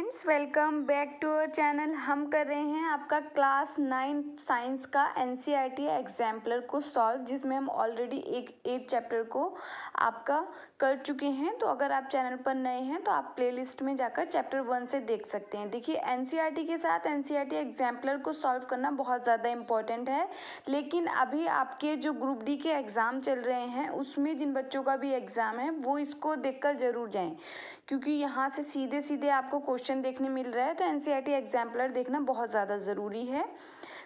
Friends, welcome back to our channel. हम कर रहे हैं आपका क्लास 9 साइंस का एनसीईआरटी एग्जाम्पलर को सॉल्व, जिसमें हम ऑलरेडी एक 8 चैप्टर को आपका कर चुके हैं। तो अगर आप चैनल पर नए हैं तो आप प्लेलिस्ट में जाकर चैप्टर 1 से देख सकते हैं। देखिए, एनसीईआरटी के साथ एनसीईआरटी एग्जाम्पलर को सॉल्व करना बहुत ज़्यादा इंपॉर्टेंट है, लेकिन अभी आपके जो ग्रुप डी के एग्ज़ाम चल रहे हैं उसमें जिन बच्चों का भी एग्ज़ाम है वो इसको देखकर ज़रूर जाएं, क्योंकि यहाँ से सीधे सीधे आपको क्वेश्चन देखने मिल रहा है। तो एनसीईआरटी एग्जाम्पलर देखना बहुत ज़्यादा ज़रूरी है।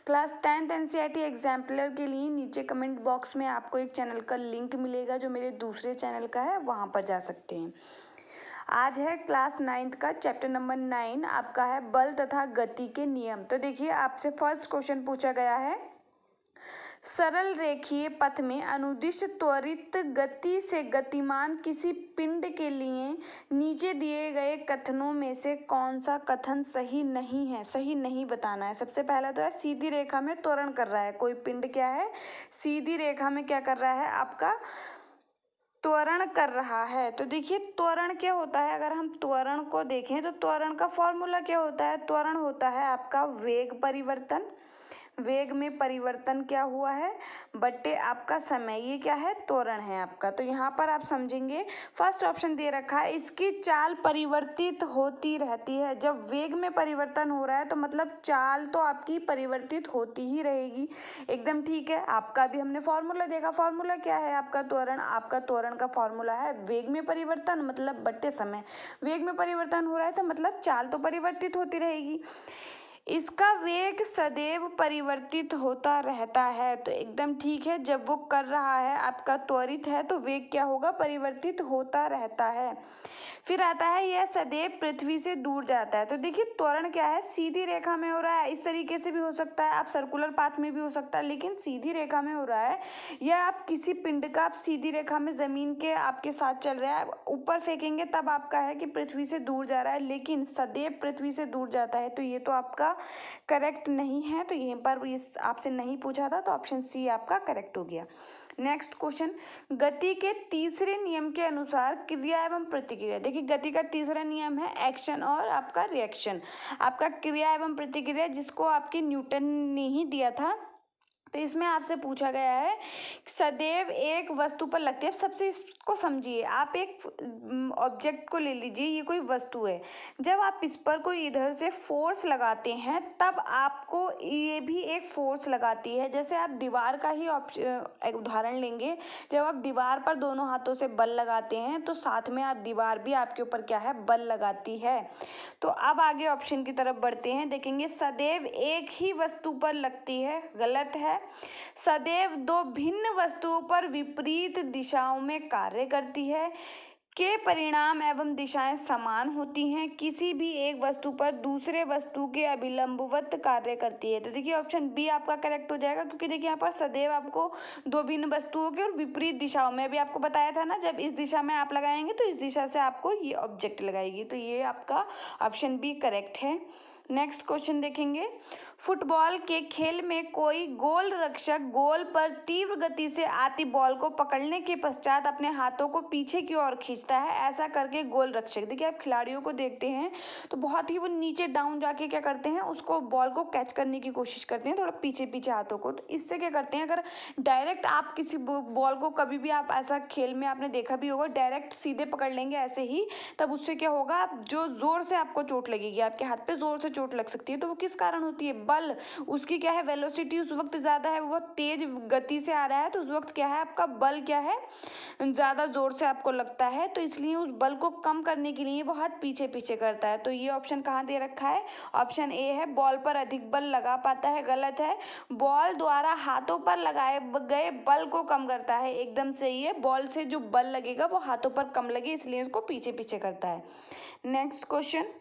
क्लास 10th एनसीईआरटी एग्जाम्पलर के लिए नीचे कमेंट बॉक्स में आपको एक चैनल का लिंक मिलेगा जो मेरे दूसरे चैनल का है, वहाँ पर जा सकते हैं। आज है क्लास 9th का चैप्टर नंबर 9, आपका है बल तथा गति के नियम। तो देखिए, आपसे फर्स्ट क्वेश्चन पूछा गया है, सरल रेखीय पथ में अनुदिश त्वरित गति से गतिमान किसी पिंड के लिए नीचे दिए गए कथनों में से कौन सा कथन सही नहीं है। सही नहीं बताना है। सबसे पहला तो है सीधी रेखा में त्वरण कर रहा है कोई पिंड, क्या है, सीधी रेखा में क्या कर रहा है, आपका त्वरण कर रहा है। तो देखिए, त्वरण क्या होता है, अगर हम त्वरण को देखें तो त्वरण का फॉर्मूला क्या होता है, त्वरण होता है आपका वेग परिवर्तन, वेग में परिवर्तन क्या हुआ है बट्टे आपका समय, ये क्या है, त्वरण है आपका। तो यहाँ पर आप समझेंगे, फर्स्ट ऑप्शन दे रखा है इसकी चाल परिवर्तित होती रहती है। जब वेग में परिवर्तन हो रहा है तो मतलब चाल तो आपकी परिवर्तित होती ही रहेगी। एकदम ठीक है। आपका भी हमने फॉर्मूला देखा, फॉर्मूला क्या है आपका त्वरण, आपका त्वरण का फॉर्मूला है वेग में परिवर्तन मतलब बट्टे समय। वेग में परिवर्तन हो रहा है तो मतलब चाल तो परिवर्तित होती रहेगी। इसका वेग सदैव परिवर्तित होता रहता है। तो एकदम ठीक है, जब वो कर रहा है आपका त्वरित है तो वेग क्या होगा, परिवर्तित होता रहता है। फिर आता है यह सदैव पृथ्वी से दूर जाता है। तो देखिए, त्वरण क्या है, सीधी रेखा में हो रहा है। इस तरीके से भी हो सकता है, आप सर्कुलर पाथ में भी हो सकता है, लेकिन सीधी रेखा में हो रहा है। या आप किसी पिंड का आप सीधी रेखा में जमीन के आपके साथ चल रहा है, ऊपर फेंकेंगे तब आपका है कि पृथ्वी से दूर जा रहा है, लेकिन सदैव पृथ्वी से दूर जाता है। तो ये तो आपका करेक्ट नहीं है। तो यहीं पर इस आपसे नहीं पूछा था, तो ऑप्शन सी आपका करेक्ट हो गया। नेक्स्ट क्वेश्चन, गति के तीसरे नियम के अनुसार क्रिया एवं प्रतिक्रिया। देखिए, गति का तीसरा नियम है एक्शन और आपका रिएक्शन, आपका क्रिया एवं प्रतिक्रिया, जिसको आपके न्यूटन ने ही दिया था। तो इसमें आपसे पूछा गया है सदैव एक वस्तु पर लगती है। सबसे इसको समझिए, आप एक ऑब्जेक्ट को ले लीजिए, ये कोई वस्तु है। जब आप इस पर कोई इधर से फोर्स लगाते हैं तब आपको ये भी एक फोर्स लगाती है। जैसे आप दीवार का ही एक उदाहरण लेंगे, जब आप दीवार पर दोनों हाथों से बल लगाते हैं तो साथ में आप दीवार भी आपके ऊपर क्या है, बल लगाती है। तो अब आगे ऑप्शन की तरफ बढ़ते हैं, देखेंगे सदैव एक ही वस्तु पर लगती है, गलत है। सदैव दो भिन्न वस्तुओं पर विपरीत दिशाओं में कार्य करती है, के परिणाम एवं दिशाएं समान होती हैं, किसी भी एक वस्तु पर दूसरे वस्तु के अभिलंबवत कार्य करती है। तो देखिए, ऑप्शन बी आपका करेक्ट हो जाएगा, क्योंकि देखिए यहाँ पर सदैव आपको दो भिन्न वस्तुओं के और विपरीत दिशाओं में, अभी आपको बताया था ना, जब इस दिशा में आप लगाएंगे तो इस दिशा से आपको ये ऑब्जेक्ट लगाएगी। तो ये आपका ऑप्शन बी करेक्ट है। नेक्स्ट क्वेश्चन देखेंगे, फुटबॉल के खेल में कोई गोल रक्षक गोल पर तीव्र गति से आती बॉल को पकड़ने के पश्चात अपने हाथों को पीछे की ओर खींचता है। ऐसा करके गोल रक्षक, देखिए आप खिलाड़ियों को देखते हैं तो बहुत ही वो नीचे डाउन जाके क्या करते हैं, उसको बॉल को कैच करने की कोशिश करते हैं, थोड़ा पीछे पीछे हाथों को। तो इससे क्या करते हैं, अगर डायरेक्ट आप किसी बॉल को, कभी भी आप ऐसा खेल में आपने देखा भी होगा, डायरेक्ट सीधे पकड़ लेंगे ऐसे ही, तब उससे क्या होगा, आप जो जोर से आपको चोट लगेगी, आपके हाथ पे जोर से चोट लग सकती है। तो वो किस कारण होती है, बल, उसकी क्या है, वेलोसिटी उस वक्त ज़्यादा है, वो तेज गति से आ रहा है, तो उस वक्त क्या है, आपका बल क्या है, ज़्यादा जोर से आपको लगता है। तो इसलिए उस बल को कम करने के लिए वो हाथ पीछे पीछे करता है। तो ये ऑप्शन कहाँ दे रखा है, ऑप्शन ए है, बॉल पर अधिक बल लगा पाता है, गलत है। बॉल द्वारा हाथों पर लगाए गए बल को कम करता है, एकदम सही है। बॉल से जो बल लगेगा वो हाथों पर कम लगे, इसलिए उसको पीछे पीछे करता है। नेक्स्ट क्वेश्चन,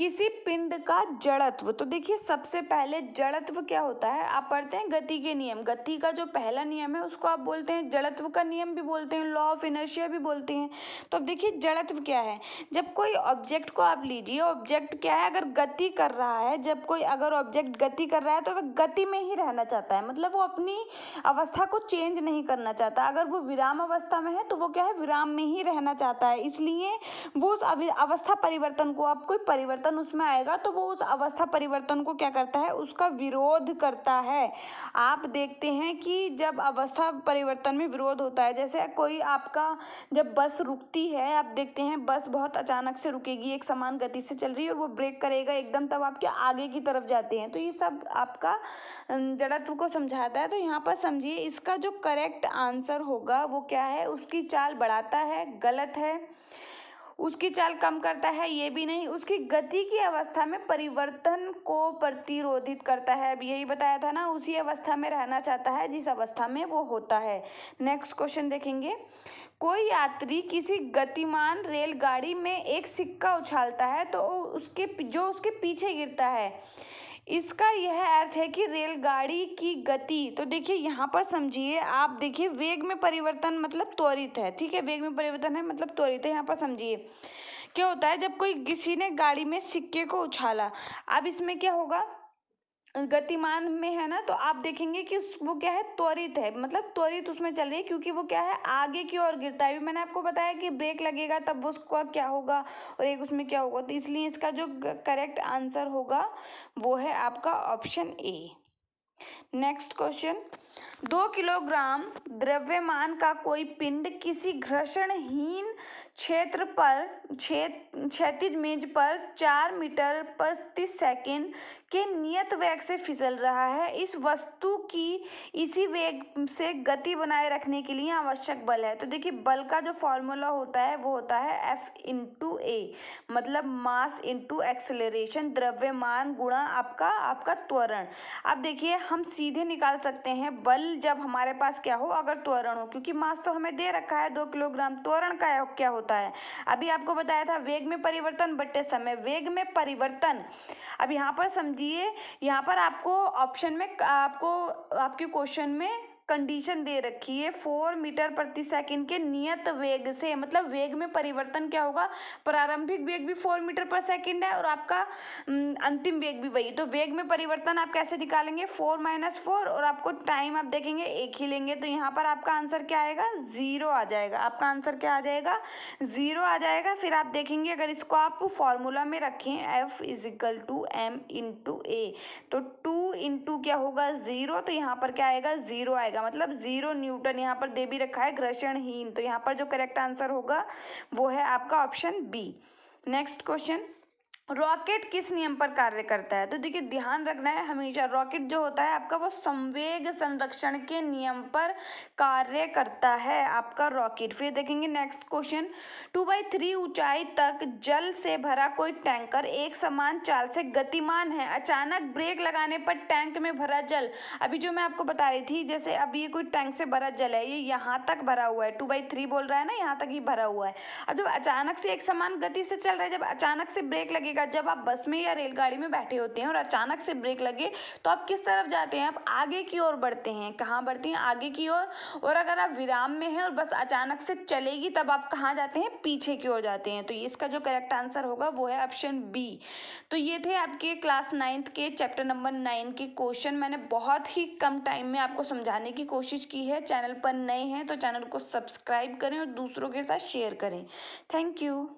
किसी पिंड का जड़त्व। तो देखिए सबसे पहले जड़त्व क्या होता है, आप पढ़ते हैं गति के नियम। गति का जो पहला नियम है उसको आप बोलते हैं जड़त्व का नियम भी बोलते हैं, लॉ ऑफ इनर्शिया भी बोलते हैं। तो अब देखिए जड़त्व क्या है, जब कोई ऑब्जेक्ट को आप लीजिए, ऑब्जेक्ट क्या है, अगर गति कर रहा है, जब कोई अगर ऑब्जेक्ट गति कर रहा है तो वह गति में ही रहना चाहता है, मतलब वो अपनी अवस्था को चेंज नहीं करना चाहता। अगर वो विराम अवस्था में है तो वो क्या है, विराम में ही रहना चाहता है। इसलिए वो उस अवस्था परिवर्तन को, आप कोई परिवर्तन उसमें आएगा तो वो उस अवस्था परिवर्तन को क्या करता है, उसका विरोध करता है। आप देखते हैं कि जब अवस्था परिवर्तन में विरोध होता है, जैसे कोई आपका जब बस रुकती है, आप देखते हैं बस बहुत अचानक से रुकेगी, एक समान गति से चल रही है और वो ब्रेक करेगा एकदम, तब आप क्या आगे की तरफ जाते हैं। तो ये सब आपका जड़त्व को समझाता है। तो यहाँ पर समझिए इसका जो करेक्ट आंसर होगा वो क्या है, उसकी चाल बढ़ाता है, गलत है। उसकी चाल कम करता है, ये भी नहीं। उसकी गति की अवस्था में परिवर्तन को प्रतिरोधित करता है, अब यही बताया था ना, उसी अवस्था में रहना चाहता है जिस अवस्था में वो होता है। नेक्स्ट क्वेश्चन देखेंगे, कोई यात्री किसी गतिमान रेलगाड़ी में एक सिक्का उछालता है तो उसके पीछे गिरता है, इसका यह अर्थ है कि रेलगाड़ी की गति। तो देखिए यहाँ पर समझिए, आप देखिए वेग में परिवर्तन मतलब त्वरित है, ठीक है, वेग में परिवर्तन है मतलब त्वरित है। यहाँ पर समझिए क्या होता है, जब कोई किसी ने गाड़ी में सिक्के को उछाला, अब इसमें क्या होगा, गतिमान में है ना, तो आप देखेंगे कि वो क्या है, त्वरित है, मतलब त्वरित उसमें चल रही है, क्योंकि वो क्या है, आगे की ओर गिरता है। अभी मैंने आपको बताया कि ब्रेक लगेगा तब वो उसका क्या होगा और एक उसमें क्या होगा, तो इसलिए इसका जो करेक्ट आंसर होगा वो है आपका option A. Next question, 2 kilogram द्रव्यमान का कोई पिंड किसी घर्षणहीन क्षेत्र पर क्षैतिज मेज पर 4 मीटर प्रति सेकंड के नियत वेग से फिसल रहा है। इस वस्तु की इसी वेग से गति बनाए रखने के लिए आवश्यक बल है। तो देखिए बल का जो फॉर्मूला होता है वो होता है F/A, मतलब मास इंटू एक्सेलरेशन, द्रव्यमान गुणा आपका त्वरण। अब देखिए हम सीधे निकाल सकते हैं बल जब हमारे पास क्या हो, अगर त्वरण हो, क्योंकि मास तो हमें दे रखा है 2 किलोग्राम। त्वरण का क्या होता है, अभी आपको बताया था, वेग में परिवर्तन बटे समय, वेग में परिवर्तन। अब यहाँ पर समझिए, यहाँ पर आपको ऑप्शन में आपके क्वेश्चन में कंडीशन दे रखी है 4 मीटर प्रति सेकंड के नियत वेग से, मतलब वेग में परिवर्तन क्या होगा, प्रारंभिक वेग भी 4 मीटर पर सेकंड है और आपका अंतिम वेग भी वही। तो वेग में परिवर्तन आप कैसे निकालेंगे, 4 - 4, और आपको टाइम आप देखेंगे एक ही लेंगे, तो यहाँ पर आपका आंसर क्या आएगा, 0 आ जाएगा। आपका आंसर क्या आ जाएगा, 0 आ जाएगा। फिर आप देखेंगे अगर इसको आप फॉर्मूला में रखें F=m/a, तो 2 इंटू क्या होगा 0, तो यहाँ पर क्या आएगा, 0 आएगा, मतलब 0 न्यूटन यहाँ पर दे भी रखा है, घर्षणहीन। तो यहाँ पर जो करेक्ट आंसर होगा वो है आपका option B. Next question, rocket किस नियम पर कार्य करता है। तो देखिए ध्यान रखना है हमेशा, रॉकेट जो होता है आपका वो संवेग संरक्षण के नियम पर कार्य करता है आपका रॉकेट। फिर देखेंगे नेक्स्ट क्वेश्चन, 2/3 ऊंचाई तक जल से भरा कोई टैंकर एक समान चाल से गतिमान है, अचानक ब्रेक लगाने पर टैंक में भरा जल, अभी जो मैं आपको बता रही थी, जैसे अभी ये कोई टैंक से भरा जल है, ये यहाँ तक भरा हुआ है, 2/3 बोल रहा है ना, यहाँ तक ही भरा हुआ है। अब जब अचानक से एक समान गति से चल रहा है, जब अचानक से ब्रेक लगेगा, जब आप बस में या रेलगाड़ी में बैठे होते हैं और अचानक से ब्रेक लगे तो आप किस तरफ जाते हैं, आप आगे की ओर बढ़ते हैं। कहाँ बढ़ते हैं, आगे की ओर। और अगर आप विराम में हैं और बस अचानक से चलेगी तब आप कहाँ जाते हैं, पीछे की ओर जाते हैं। तो इसका जो करेक्ट आंसर होगा वो है ऑप्शन बी। तो ये थे आपके क्लास 9th के चैप्टर नंबर 9 के क्वेश्चन। मैंने बहुत ही कम टाइम में आपको समझाने की कोशिश की है। चैनल पर नए हैं तो चैनल को सब्सक्राइब करें और दूसरों के साथ शेयर करें। Thank you.